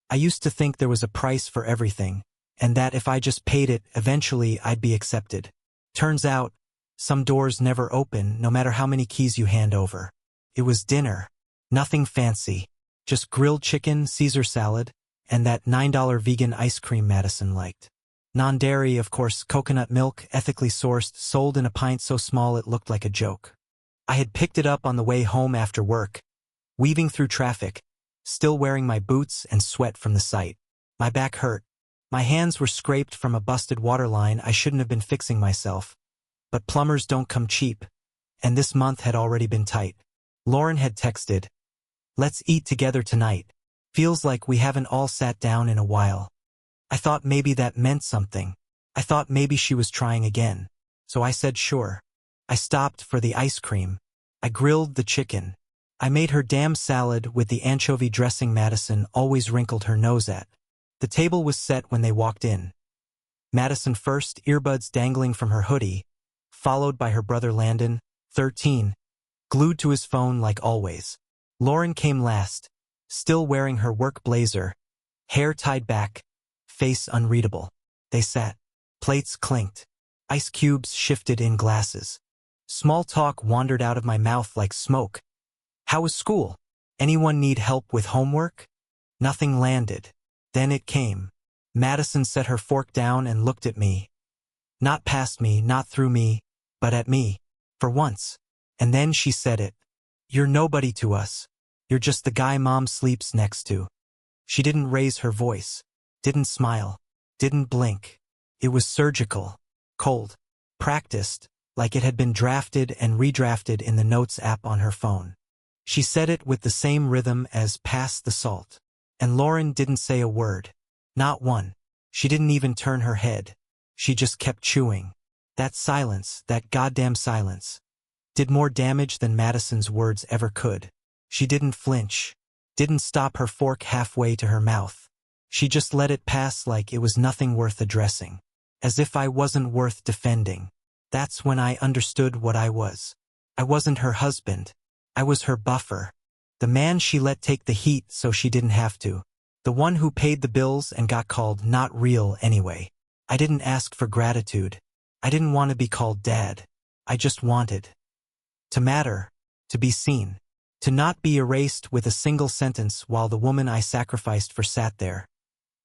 I used to think there was a price for everything, and that if I just paid it, eventually I'd be accepted. Turns out, some doors never open no matter how many keys you hand over. It was dinner. Nothing fancy. Just grilled chicken, Caesar salad, and that $9 vegan ice cream Madison liked. Non-dairy, of course, coconut milk, ethically sourced, sold in a pint so small it looked like a joke. I had picked it up on the way home after work, weaving through traffic, still wearing my boots and sweat from the sight. My back hurt. My hands were scraped from a busted water line I shouldn't have been fixing myself. But plumbers don't come cheap, and this month had already been tight. Lauren had texted, "Let's eat together tonight. Feels like we haven't all sat down in a while." I thought maybe that meant something. I thought maybe she was trying again. So I said sure. I stopped for the ice cream. I grilled the chicken. I made her damn salad with the anchovy dressing Madison always wrinkled her nose at. The table was set when they walked in. Madison first, earbuds dangling from her hoodie, followed by her brother Landon, 13, glued to his phone like always. Lauren came last, still wearing her work blazer, hair tied back, face unreadable. They sat. Plates clinked. Ice cubes shifted in glasses. Small talk wandered out of my mouth like smoke. How was school? Anyone need help with homework? Nothing landed. Then it came. Madison set her fork down and looked at me. Not past me, not through me, but at me. For once. And then she said it. "You're nobody to us. You're just the guy Mom sleeps next to." She didn't raise her voice. Didn't smile. Didn't blink. It was surgical. Cold. Practiced, like it had been drafted and redrafted in the notes app on her phone. She said it with the same rhythm as "pass the salt." And Lauren didn't say a word. Not one. She didn't even turn her head. She just kept chewing. That silence, that goddamn silence, did more damage than Madison's words ever could. She didn't flinch. Didn't stop her fork halfway to her mouth. She just let it pass like it was nothing worth addressing. As if I wasn't worth defending. That's when I understood what I was. I wasn't her husband. I was her buffer. The man she let take the heat so she didn't have to. The one who paid the bills and got called not real anyway. I didn't ask for gratitude. I didn't want to be called dad. I just wanted to matter, to be seen, to not be erased with a single sentence while the woman I sacrificed for sat there,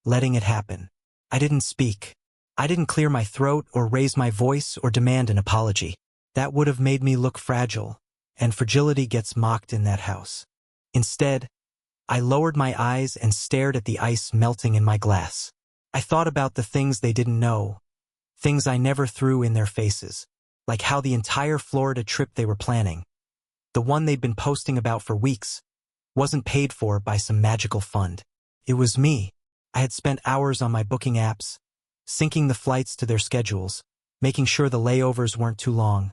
letting it happen. I didn't speak. I didn't clear my throat or raise my voice or demand an apology. That would have made me look fragile, and fragility gets mocked in that house. Instead, I lowered my eyes and stared at the ice melting in my glass. I thought about the things they didn't know, things I never threw in their faces, like how the entire Florida trip they were planning, the one they'd been posting about for weeks, wasn't paid for by some magical fund. It was me. I had spent hours on my booking apps, syncing the flights to their schedules, making sure the layovers weren't too long,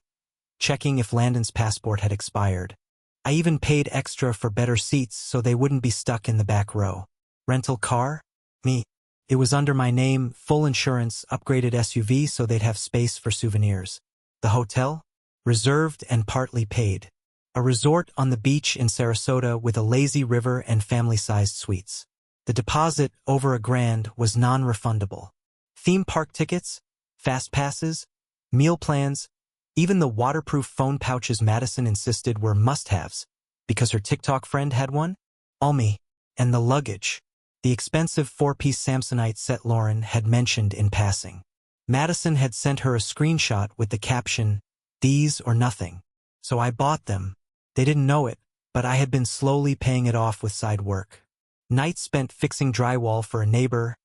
checking if Landon's passport had expired. I even paid extra for better seats so they wouldn't be stuck in the back row. Rental car? Me. It was under my name, full insurance, upgraded SUV so they'd have space for souvenirs. The hotel? Reserved and partly paid. A resort on the beach in Sarasota with a lazy river and family-sized suites. The deposit, over $1,000, was non-refundable. Theme park tickets, fast passes, meal plans, even the waterproof phone pouches Madison insisted were must-haves, because her TikTok friend had one? All me. And the luggage. The expensive 4-piece Samsonite set Lauren had mentioned in passing. Madison had sent her a screenshot with the caption, "These or nothing." So I bought them. They didn't know it, but I had been slowly paying it off with side work. Nights spent fixing drywall for a neighbor,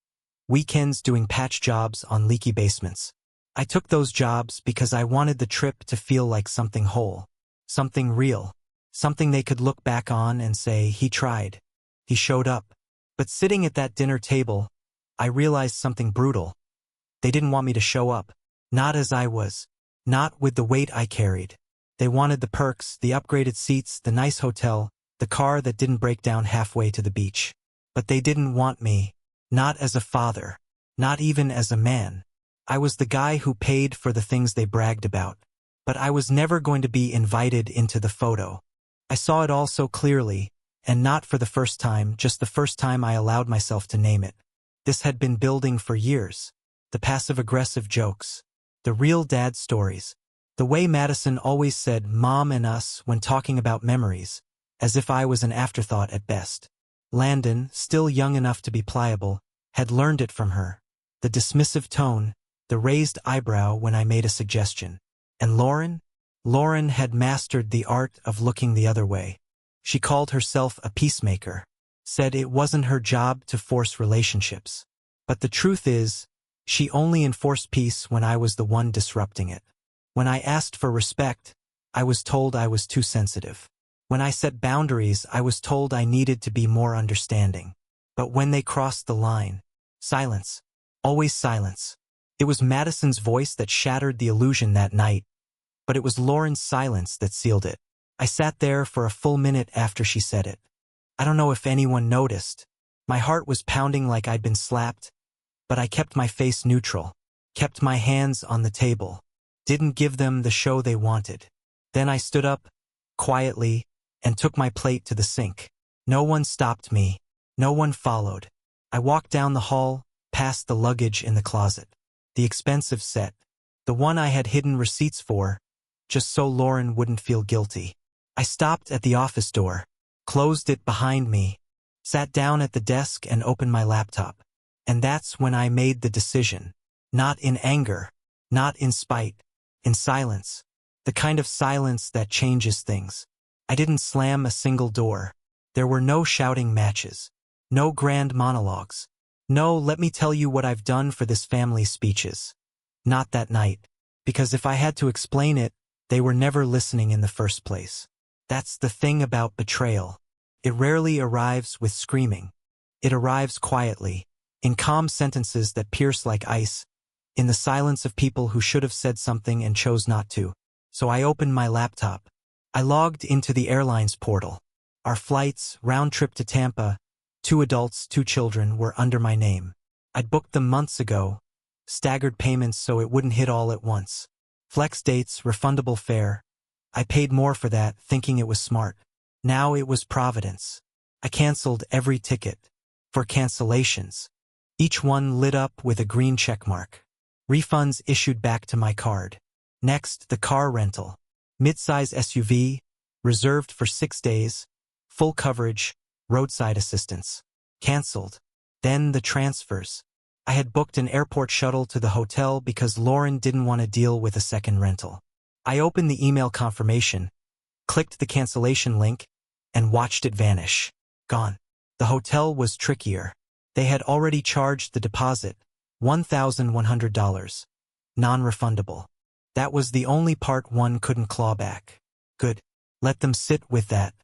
weekends doing patch jobs on leaky basements. I took those jobs because I wanted the trip to feel like something whole, something real, something they could look back on and say, he tried, he showed up. But sitting at that dinner table, I realized something brutal. They didn't want me to show up, not as I was, not with the weight I carried. They wanted the perks, the upgraded seats, the nice hotel, the car that didn't break down halfway to the beach. But they didn't want me, not as a father, not even as a man. I was the guy who paid for the things they bragged about, but I was never going to be invited into the photo. I saw it all so clearly, And not for the first time, just the first time I allowed myself to name it. This had been building for years. The passive-aggressive jokes. The real dad stories. The way Madison always said "mom" and "us" when talking about memories, as if I was an afterthought at best. Landon, still young enough to be pliable, had learned it from her. The dismissive tone, the raised eyebrow when I made a suggestion. And Lauren? Lauren had mastered the art of looking the other way. She called herself a peacemaker, said it wasn't her job to force relationships. But the truth is, she only enforced peace when I was the one disrupting it. When I asked for respect, I was told I was too sensitive. When I set boundaries, I was told I needed to be more understanding. But when they crossed the line, silence. Always silence. It was Madison's voice that shattered the illusion that night, but it was Lauren's silence that sealed it. I sat there for a full minute after she said it. I don't know if anyone noticed. My heart was pounding like I'd been slapped, but I kept my face neutral, kept my hands on the table, didn't give them the show they wanted. Then I stood up, quietly, and took my plate to the sink. No one stopped me. No one followed. I walked down the hall, past the luggage in the closet. The expensive set. The one I had hidden receipts for, just so Lauren wouldn't feel guilty. I stopped at the office door, closed it behind me, sat down at the desk and opened my laptop. And that's when I made the decision. Not in anger, not in spite, in silence. The kind of silence that changes things. I didn't slam a single door. There were no shouting matches. No grand monologues. No, let me tell you what I've done for this family speeches. Not that night. Because if I had to explain it, they were never listening in the first place. That's the thing about betrayal. It rarely arrives with screaming. It arrives quietly, in calm sentences that pierce like ice, in the silence of people who should have said something and chose not to. So I opened my laptop. I logged into the airline's portal. Our flights, round trip to Tampa, 2 adults, 2 children, were under my name. I'd booked them months ago, staggered payments so it wouldn't hit all at once. Flex dates, refundable fare. I paid more for that, thinking it was smart. Now it was Providence. I canceled every ticket. For cancellations. Each one lit up with a green checkmark. Refunds issued back to my card. Next, the car rental. Mid-size SUV, reserved for 6 days, full coverage, roadside assistance. Canceled. Then the transfers. I had booked an airport shuttle to the hotel because Lauren didn't want to deal with a second rental. I opened the email confirmation, clicked the cancellation link, and watched it vanish. Gone. The hotel was trickier. They had already charged the deposit, $1,100. Non-refundable. That was the only part one couldn't claw back. Good. Let them sit with that.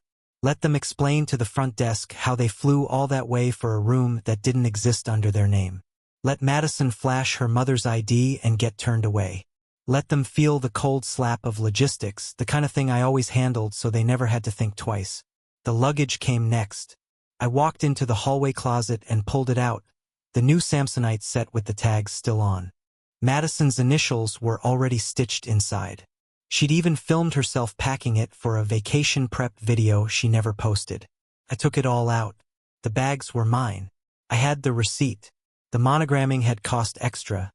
Let them explain to the front desk how they flew all that way for a room that didn't exist under their name. Let Madison flash her mother's ID and get turned away. Let them feel the cold slap of logistics, the kind of thing I always handled so they never had to think twice. The luggage came next. I walked into the hallway closet and pulled it out, the new Samsonite set with the tags still on. Madison's initials were already stitched inside. She'd even filmed herself packing it for a vacation prep video she never posted. I took it all out. The bags were mine. I had the receipt. The monogramming had cost extra,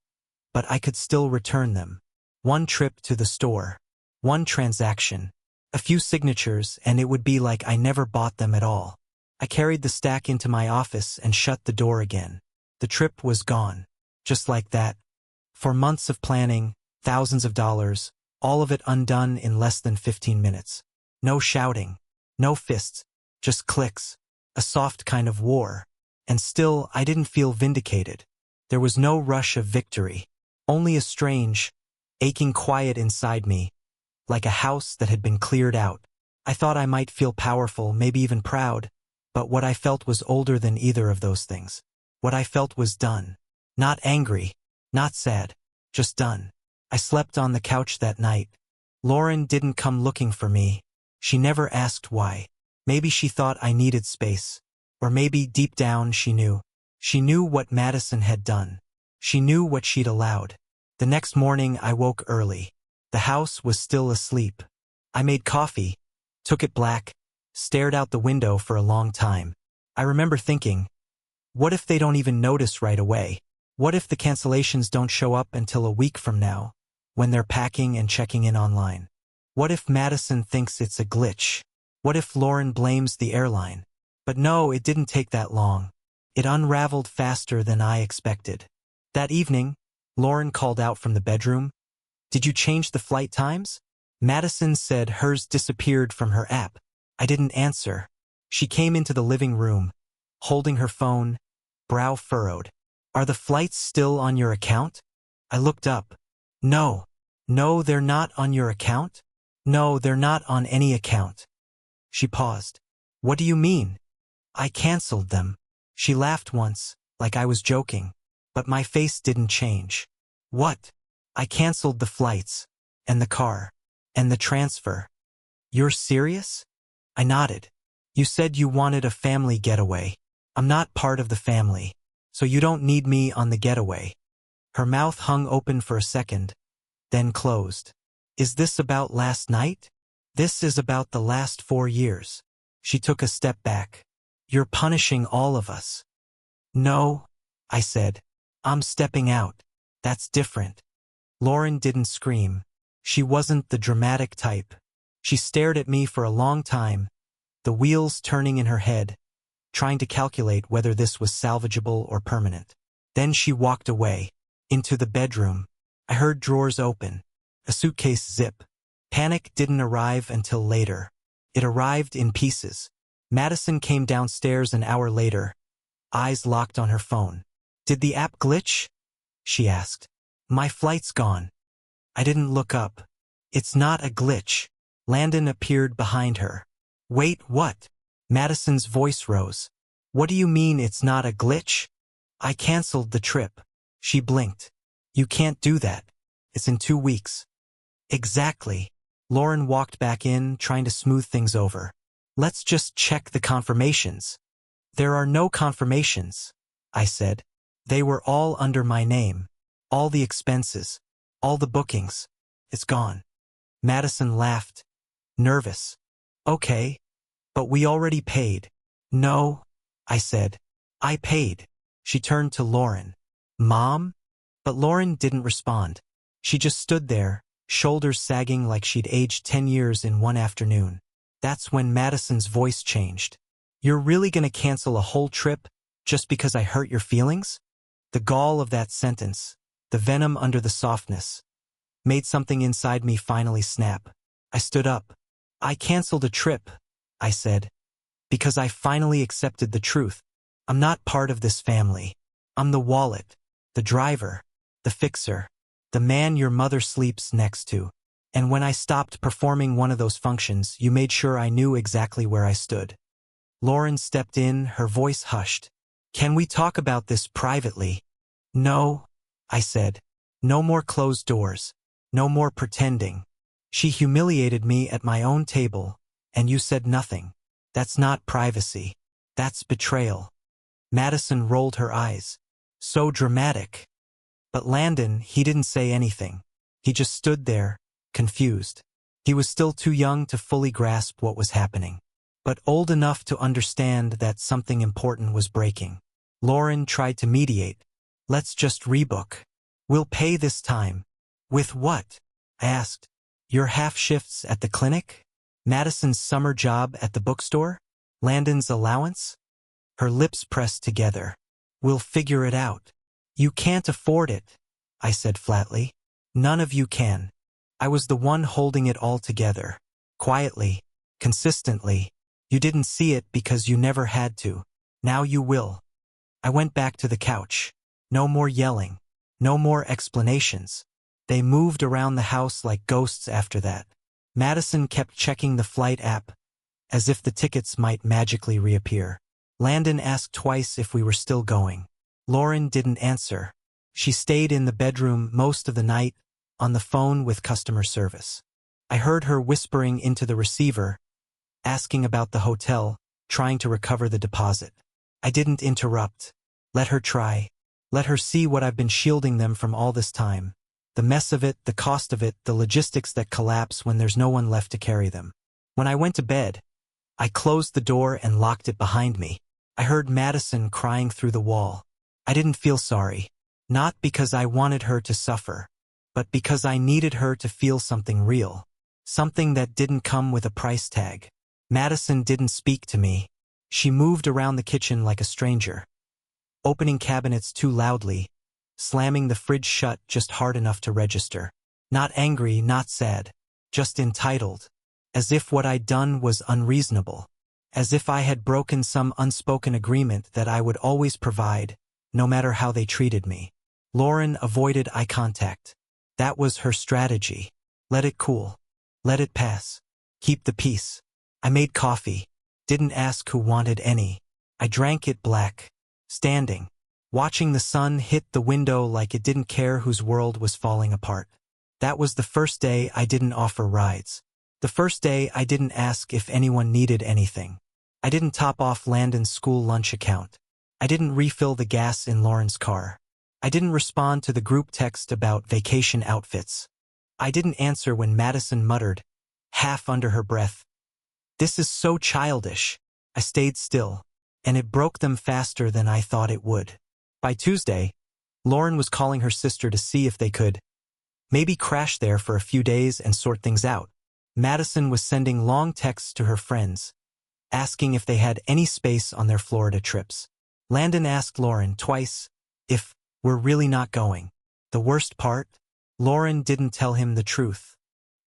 but I could still return them. One trip to the store. One transaction. A few signatures, and it would be like I never bought them at all. I carried the stack into my office and shut the door again. The trip was gone. Just like that. For months of planning, thousands of dollars, all of it undone in less than 15 minutes. No shouting. No fists. Just clicks. A soft kind of war. And still, I didn't feel vindicated. There was no rush of victory. Only a strange, aching quiet inside me, like a house that had been cleared out. I thought I might feel powerful, maybe even proud, but what I felt was older than either of those things. What I felt was done. Not angry, not sad, just done. I slept on the couch that night. Lauren didn't come looking for me. She never asked why. Maybe she thought I needed space. Or maybe deep down she knew. She knew what Madison had done. She knew what she'd allowed. The next morning I woke early. The house was still asleep. I made coffee, took it black, stared out the window for a long time. I remember thinking, what if they don't even notice right away? What if the cancellations don't show up until a week from now, when they're packing and checking in online? What if Madison thinks it's a glitch? What if Lauren blames the airline? But no, it didn't take that long. It unraveled faster than I expected. That evening, Lauren called out from the bedroom. Did you change the flight times? Madison said hers disappeared from her app. I didn't answer. She came into the living room, holding her phone, brow furrowed. Are the flights still on your account? I looked up. No. No, they're not on your account? No, they're not on any account. She paused. What do you mean? I canceled them. She laughed once, like I was joking, but my face didn't change. What? I canceled the flights, and the car, and the transfer. You're serious? I nodded. You said you wanted a family getaway. I'm not part of the family, so you don't need me on the getaway. Her mouth hung open for a second, then closed. Is this about last night? This is about the last 4 years. She took a step back. You're punishing all of us. No, I said. I'm stepping out. That's different. Lauren didn't scream. She wasn't the dramatic type. She stared at me for a long time, the wheels turning in her head, trying to calculate whether this was salvageable or permanent. Then she walked away, into the bedroom. I heard drawers open, a suitcase zip. Panic didn't arrive until later. It arrived in pieces. Madison came downstairs an hour later, eyes locked on her phone. Did the app glitch? She asked. My flight's gone. I didn't look up. It's not a glitch. Landon appeared behind her. Wait, what? Madison's voice rose. What do you mean it's not a glitch? I canceled the trip. She blinked. You can't do that. It's in 2 weeks. Exactly. Lauren walked back in, trying to smooth things over. Let's just check the confirmations. There are no confirmations, I said. They were all under my name. All the expenses. All the bookings. It's gone. Madison laughed. Nervous. Okay. But we already paid. No, I said. I paid. She turned to Lauren. Mom? But Lauren didn't respond. She just stood there, shoulders sagging like she'd aged 10 years in one afternoon. That's when Madison's voice changed. You're really gonna cancel a whole trip just because I hurt your feelings? The gall of that sentence, the venom under the softness, made something inside me finally snap. I stood up. I canceled a trip, I said, because I finally accepted the truth. I'm not part of this family. I'm the wallet, the driver, the fixer, the man your mother sleeps next to. And when I stopped performing one of those functions, you made sure I knew exactly where I stood. Lauren stepped in, her voice hushed. Can we talk about this privately? No, I said. No more closed doors. No more pretending. She humiliated me at my own table, and you said nothing. That's not privacy. That's betrayal. Madison rolled her eyes. So dramatic. But Landon, he didn't say anything. He just stood there, confused. He was still too young to fully grasp what was happening, but old enough to understand that something important was breaking. Lauren tried to mediate. Let's just rebook. We'll pay this time. With what? I asked. Your half shifts at the clinic? Madison's summer job at the bookstore? Landon's allowance? Her lips pressed together. We'll figure it out. You can't afford it, I said flatly. None of you can. I was the one holding it all together. Quietly, consistently. You didn't see it because you never had to. Now you will. I went back to the couch. No more yelling. No more explanations. They moved around the house like ghosts after that. Madison kept checking the flight app, as if the tickets might magically reappear. Landon asked twice if we were still going. Lauren didn't answer. She stayed in the bedroom most of the night, on the phone with customer service. I heard her whispering into the receiver, asking about the hotel, trying to recover the deposit. I didn't interrupt. Let her try. Let her see what I've been shielding them from all this time. The mess of it, the cost of it, the logistics that collapse when there's no one left to carry them. When I went to bed, I closed the door and locked it behind me. I heard Madison crying through the wall. I didn't feel sorry. Not because I wanted her to suffer, but because I needed her to feel something real. Something that didn't come with a price tag. Madison didn't speak to me. She moved around the kitchen like a stranger, opening cabinets too loudly, slamming the fridge shut just hard enough to register. Not angry, not sad, just entitled. As if what I'd done was unreasonable. As if I had broken some unspoken agreement that I would always provide, no matter how they treated me. Lauren avoided eye contact. That was her strategy. Let it cool. Let it pass. Keep the peace. I made coffee. Didn't ask who wanted any. I drank it black. Standing. Watching the sun hit the window like it didn't care whose world was falling apart. That was the first day I didn't offer rides. The first day I didn't ask if anyone needed anything. I didn't top off Landon's school lunch account. I didn't refill the gas in Lauren's car. I didn't respond to the group text about vacation outfits. I didn't answer when Madison muttered, half under her breath, "This is so childish." I stayed still, and it broke them faster than I thought it would. By Tuesday, Lauren was calling her sister to see if they could maybe crash there for a few days and sort things out. Madison was sending long texts to her friends, asking if they had any space on their Florida trips. Landon asked Lauren twice if we're really not going. The worst part? Lauren didn't tell him the truth.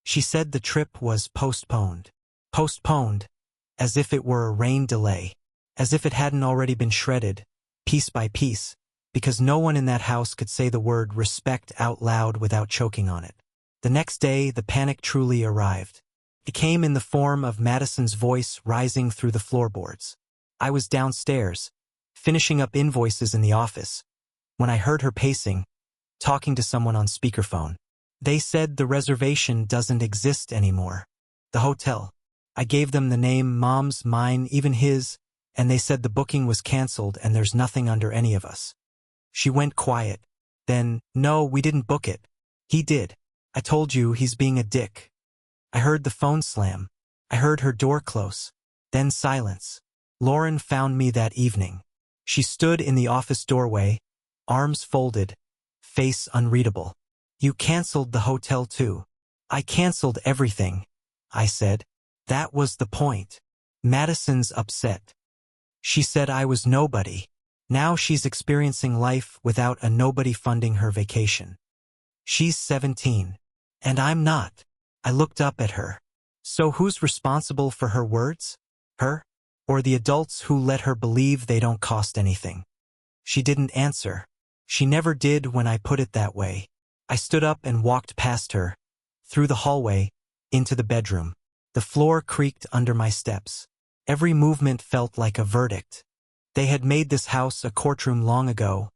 She said the trip was postponed. Postponed, as if it were a rain delay, as if it hadn't already been shredded, piece by piece, because no one in that house could say the word respect out loud without choking on it. The next day, the panic truly arrived. It came in the form of Madison's voice rising through the floorboards. I was downstairs, finishing up invoices in the office, when I heard her pacing, talking to someone on speakerphone. They said the reservation doesn't exist anymore. The hotel. I gave them the name, Mom's, mine, even his, and they said the booking was canceled and there's nothing under any of us. She went quiet. Then, "No, we didn't book it. He did. I told you, he's being a dick." I heard the phone slam. I heard her door close. Then silence. Lauren found me that evening. She stood in the office doorway, arms folded, face unreadable. "You canceled the hotel too." "I canceled everything," I said. "That was the point." Madison's upset. She said I was nobody. Now she's experiencing life without a nobody funding her vacation. She's 17. And I'm not. I looked up at her. So who's responsible for her words? Her? Or the adults who let her believe they don't cost anything? She didn't answer. She never did when I put it that way. I stood up and walked past her, through the hallway, into the bedroom. The floor creaked under my steps. Every movement felt like a verdict. They had made this house a courtroom long ago.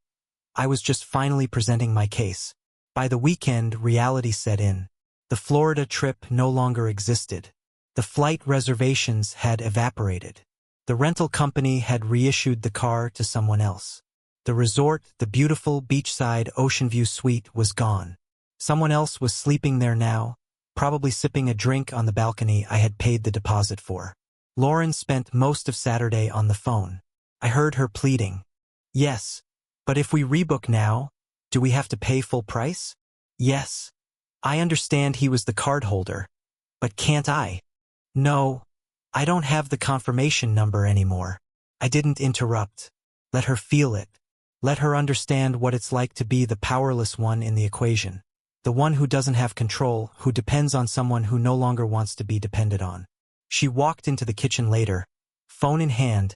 I was just finally presenting my case. By the weekend, reality set in. The Florida trip no longer existed. The flight reservations had evaporated. The rental company had reissued the car to someone else. The resort, the beautiful beachside ocean view suite, was gone. Someone else was sleeping there now, probably sipping a drink on the balcony I had paid the deposit for. Lauren spent most of Saturday on the phone. I heard her pleading. "Yes, but if we rebook now, do we have to pay full price?" "Yes. I understand he was the card holder, but can't I?" "No, I don't have the confirmation number anymore." I didn't interrupt. Let her feel it. Let her understand what it's like to be the powerless one in the equation. The one who doesn't have control, who depends on someone who no longer wants to be depended on. She walked into the kitchen later, phone in hand,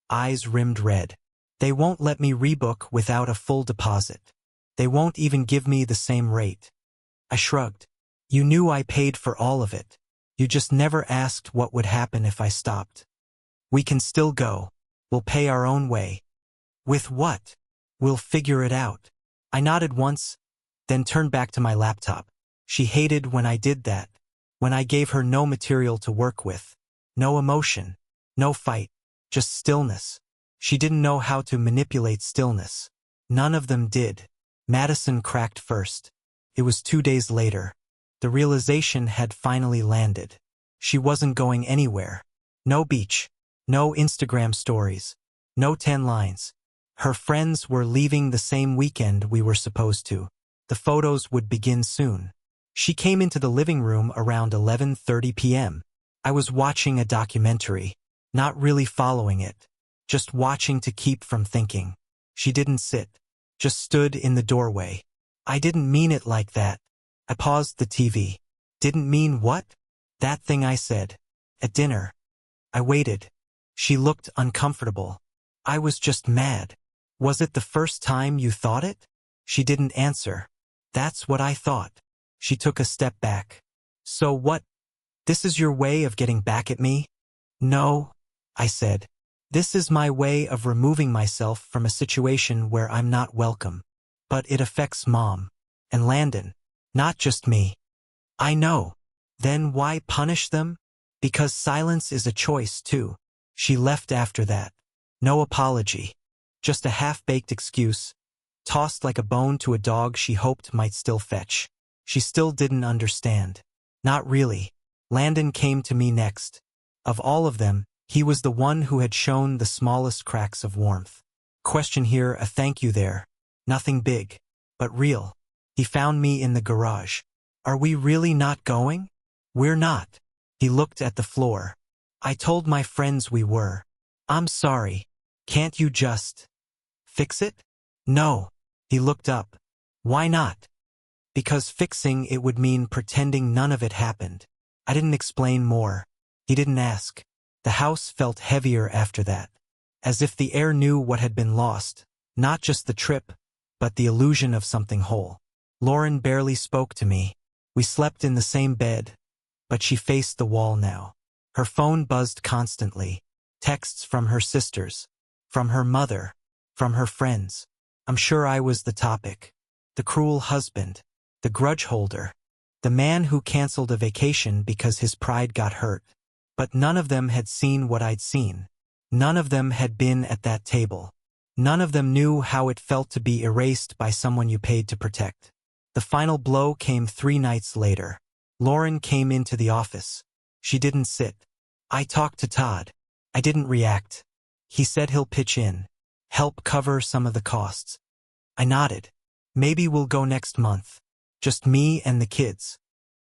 eyes rimmed red. "They won't let me rebook without a full deposit. They won't even give me the same rate." I shrugged. "You knew I paid for all of it. You just never asked what would happen if I stopped." "We can still go. We'll pay our own way." "With what?" "We'll figure it out." I nodded once, then turned back to my laptop. She hated when I did that, when I gave her no material to work with. No emotion, no fight, just stillness. She didn't know how to manipulate stillness. None of them did. Madison cracked first. It was 2 days later. The realization had finally landed. She wasn't going anywhere. No beach. No Instagram stories. No 10 lines. Her friends were leaving the same weekend we were supposed to. The photos would begin soon. She came into the living room around 11:30 p.m. I was watching a documentary, not really following it, just watching to keep from thinking. She didn't sit, just stood in the doorway. I didn't mean it like that. I paused the TV. Didn't mean what? That thing I said. At dinner. I waited. She looked uncomfortable. I was just mad. Was it the first time you thought it? She didn't answer. That's what I thought. She took a step back. So what? This is your way of getting back at me? No, I said. This is my way of removing myself from a situation where I'm not welcome. But it affects Mom. And Landon. Not just me. I know. Then why punish them? Because silence is a choice too. She left after that. No apology. Just a half-baked excuse, tossed like a bone to a dog she hoped might still fetch. She still didn't understand. Not really. Landon came to me next. Of all of them, he was the one who had shown the smallest cracks of warmth. Question here, a thank you there. Nothing big, but real. He found me in the garage. Are we really not going? We're not. He looked at the floor. I told my friends we were. I'm sorry. Can't you just fix it? No. He looked up. Why not? Because fixing it would mean pretending none of it happened. I didn't explain more. He didn't ask. The house felt heavier after that. As if the air knew what had been lost. Not just the trip, but the illusion of something whole. Lauren barely spoke to me. We slept in the same bed, but she faced the wall now. Her phone buzzed constantly. Texts from her sisters, from her mother, from her friends. I'm sure I was the topic. The cruel husband, the grudge holder, the man who canceled a vacation because his pride got hurt. But none of them had seen what I'd seen. None of them had been at that table. None of them knew how it felt to be erased by someone you paid to protect. The final blow came 3 nights later. Lauren came into the office. She didn't sit. I talked to Todd. I didn't react. He said he'll pitch in, help cover some of the costs. I nodded. Maybe we'll go next month. Just me and the kids.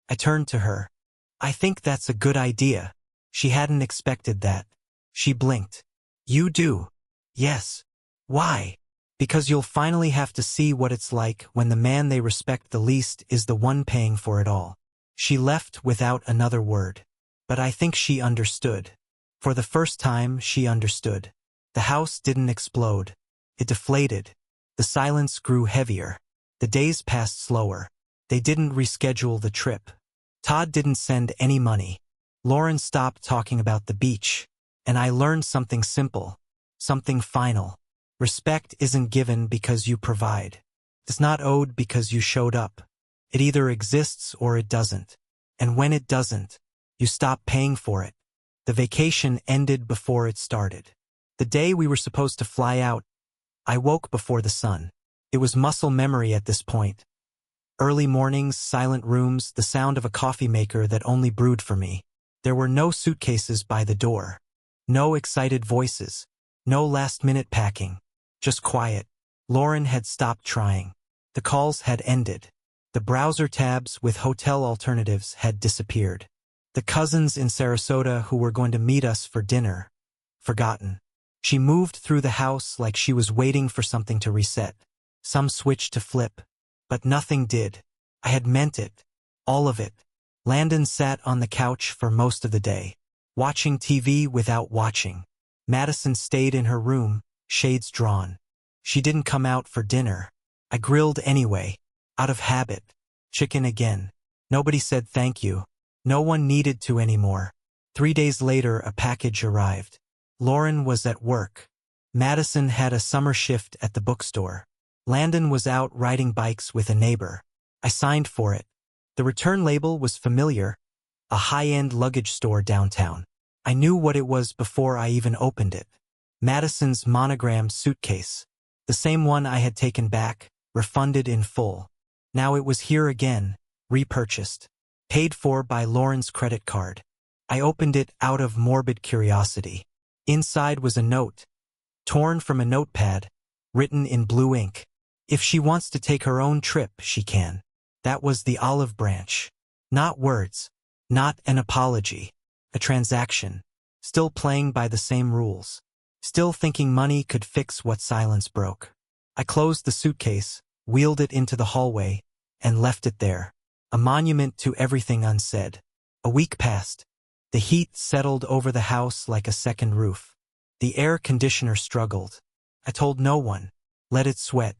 I turned to her. I think that's a good idea. She hadn't expected that. She blinked. You do? Yes. Why? Because you'll finally have to see what it's like when the man they respect the least is the one paying for it all. She left without another word. But I think she understood. For the first time, she understood. The house didn't explode. It deflated. The silence grew heavier. The days passed slower. They didn't reschedule the trip. Todd didn't send any money. Lauren stopped talking about the beach. And I learned something simple. Something final. Respect isn't given because you provide. It's not owed because you showed up. It either exists or it doesn't. And when it doesn't, you stop paying for it. The vacation ended before it started. The day we were supposed to fly out, I woke before the sun. It was muscle memory at this point. Early mornings, silent rooms, the sound of a coffee maker that only brewed for me. There were no suitcases by the door. No excited voices. No last-minute packing. Just quiet. Lauren had stopped trying. The calls had ended. The browser tabs with hotel alternatives had disappeared. The cousins in Sarasota who were going to meet us for dinner. Forgotten. She moved through the house like she was waiting for something to reset. Some switch to flip. But nothing did. I had meant it. All of it. Landon sat on the couch for most of the day. Watching TV without watching. Madison stayed in her room, shades drawn. She didn't come out for dinner. I grilled anyway. Out of habit. Chicken again. Nobody said thank you. No one needed to anymore. 3 days later, a package arrived. Lauren was at work. Madison had a summer shift at the bookstore. Landon was out riding bikes with a neighbor. I signed for it. The return label was familiar. A high-end luggage store downtown. I knew what it was before I even opened it. Madison's monogrammed suitcase. The same one I had taken back, refunded in full. Now it was here again, repurchased. Paid for by Lauren's credit card. I opened it out of morbid curiosity. Inside was a note, torn from a notepad, written in blue ink. If she wants to take her own trip, she can. That was the olive branch. Not words. Not an apology. A transaction. Still playing by the same rules. Still thinking money could fix what silence broke. I closed the suitcase, wheeled it into the hallway, and left it there. A monument to everything unsaid. A week passed. The heat settled over the house like a second roof. The air conditioner struggled. I told no one. Let it sweat.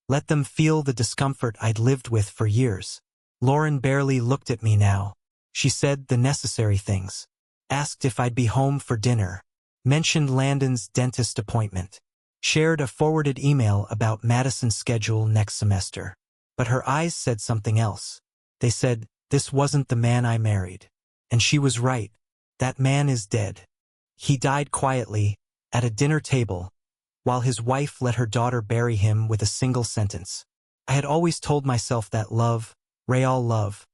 Let them feel the discomfort I'd lived with for years. Lauren barely looked at me now. She said the necessary things. Asked if I'd be home for dinner. Mentioned Landon's dentist appointment. Shared a forwarded email about Madison's schedule next semester. But her eyes said something else. They said, this wasn't the man I married. And she was right. That man is dead. He died quietly, at a dinner table, while his wife let her daughter bury him with a single sentence. I had always told myself that love, real love,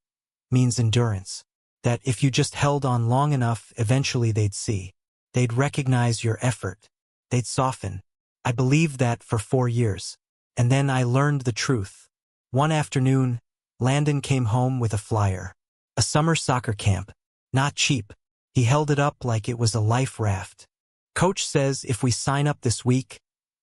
means endurance. That if you just held on long enough, eventually they'd see. They'd recognize your effort. They'd soften. I believed that for 4 years. And then I learned the truth. One afternoon, Landon came home with a flyer. A summer soccer camp. Not cheap. He held it up like it was a life raft. Coach says if we sign up this week,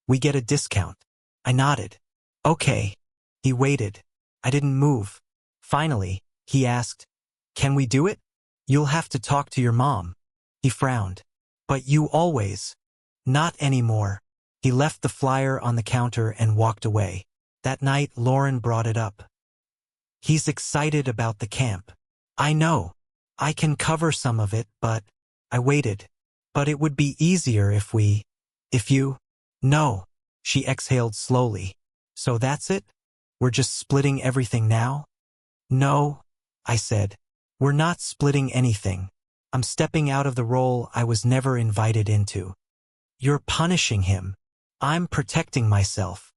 we get a discount. I nodded. Okay. He waited. I didn't move. Finally, he asked, can we do it? You'll have to talk to your mom. He frowned. But you always. Not anymore. He left the flyer on the counter and walked away. That night, Lauren brought it up. He's excited about the camp. I know. I can cover some of it, but... I waited. But it would be easier if you... No. She exhaled slowly. So that's it? We're just splitting everything now? No, I said. We're not splitting anything. I'm stepping out of the role I was never invited into. You're punishing him. I'm protecting myself.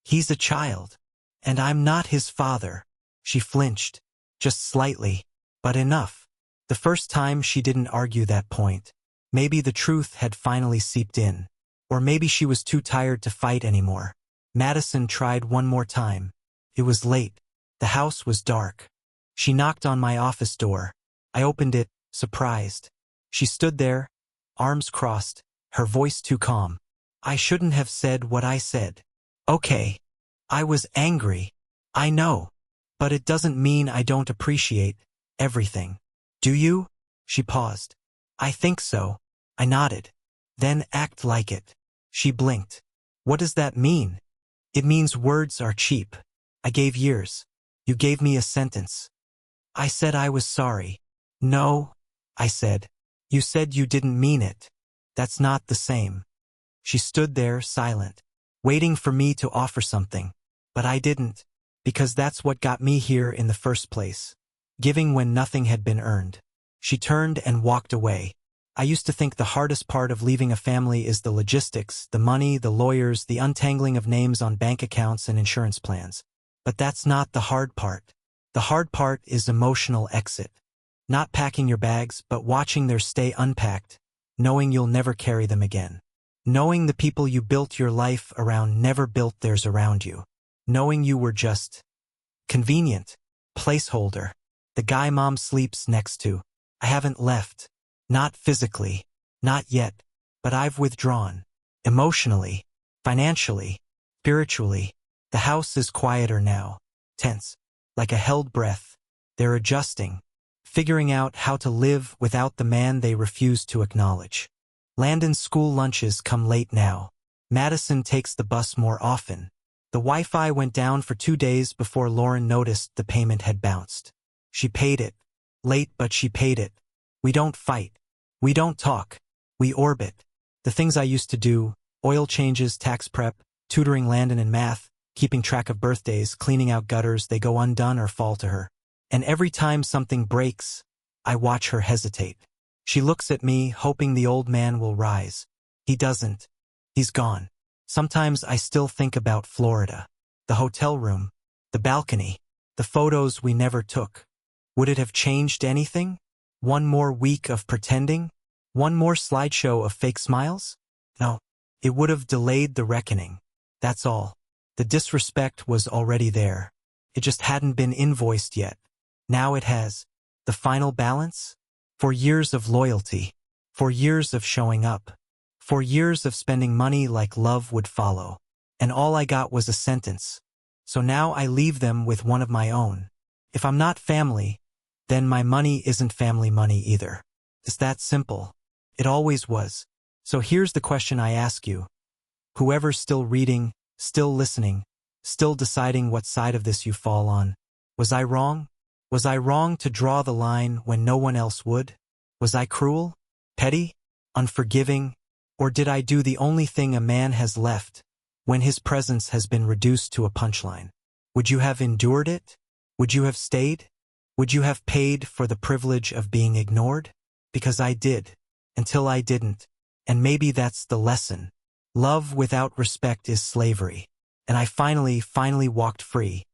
He's a child. And I'm not his father. She flinched. Just slightly. But enough. The first time she didn't argue that point. Maybe the truth had finally seeped in. Or maybe she was too tired to fight anymore. Madison tried one more time. It was late. The house was dark. She knocked on my office door. I opened it, surprised. She stood there, arms crossed, her voice too calm. I shouldn't have said what I said. Okay. I was angry. I know. But it doesn't mean I don't appreciate everything. Do you? She paused. I think so. I nodded. Then act like it. She blinked. What does that mean? It means words are cheap. I gave years. You gave me a sentence. I said I was sorry. No, I said. You said you didn't mean it. That's not the same. She stood there, silent, waiting for me to offer something. But I didn't, because that's what got me here in the first place. Giving when nothing had been earned. She turned and walked away. I used to think the hardest part of leaving a family is the logistics, the money, the lawyers, the untangling of names on bank accounts and insurance plans. But that's not the hard part. The hard part is emotional exit. Not packing your bags, but watching theirs stay unpacked, knowing you'll never carry them again. Knowing the people you built your life around never built theirs around you. Knowing you were just convenient, placeholder, the guy mom sleeps next to. I haven't left. Not physically. Not yet. But I've withdrawn. Emotionally. Financially. Spiritually. The house is quieter now. Tense. Like a held breath. They're adjusting. Figuring out how to live without the man they refuse to acknowledge. Landon's school lunches come late now. Madison takes the bus more often. The Wi-Fi went down for 2 days before Lauren noticed the payment had bounced. She paid it. Late, but she paid it. We don't fight. We don't talk. We orbit. The things I used to do, oil changes, tax prep, tutoring Landon in math, keeping track of birthdays, cleaning out gutters, they go undone or fall to her. And every time something breaks, I watch her hesitate. She looks at me, hoping the old man will rise. He doesn't. He's gone. Sometimes I still think about Florida. The hotel room. The balcony. The photos we never took. Would it have changed anything? One more week of pretending? One more slideshow of fake smiles? No, it would have delayed the reckoning. That's all. The disrespect was already there. It just hadn't been invoiced yet. Now it has. The final balance? 4 years of loyalty. 4 years of showing up. 4 years of spending money like love would follow. And all I got was a sentence. So now I leave them with one of my own. If I'm not family, then my money isn't family money either. It's that simple. It always was. So here's the question I ask you. Whoever's still reading, still listening, still deciding what side of this you fall on, was I wrong? Was I wrong to draw the line when no one else would? Was I cruel? Petty? Unforgiving? Or did I do the only thing a man has left when his presence has been reduced to a punchline? Would you have endured it? Would you have stayed? Would you have paid for the privilege of being ignored? Because I did, until I didn't. And maybe that's the lesson. Love without respect is slavery. And I finally walked free.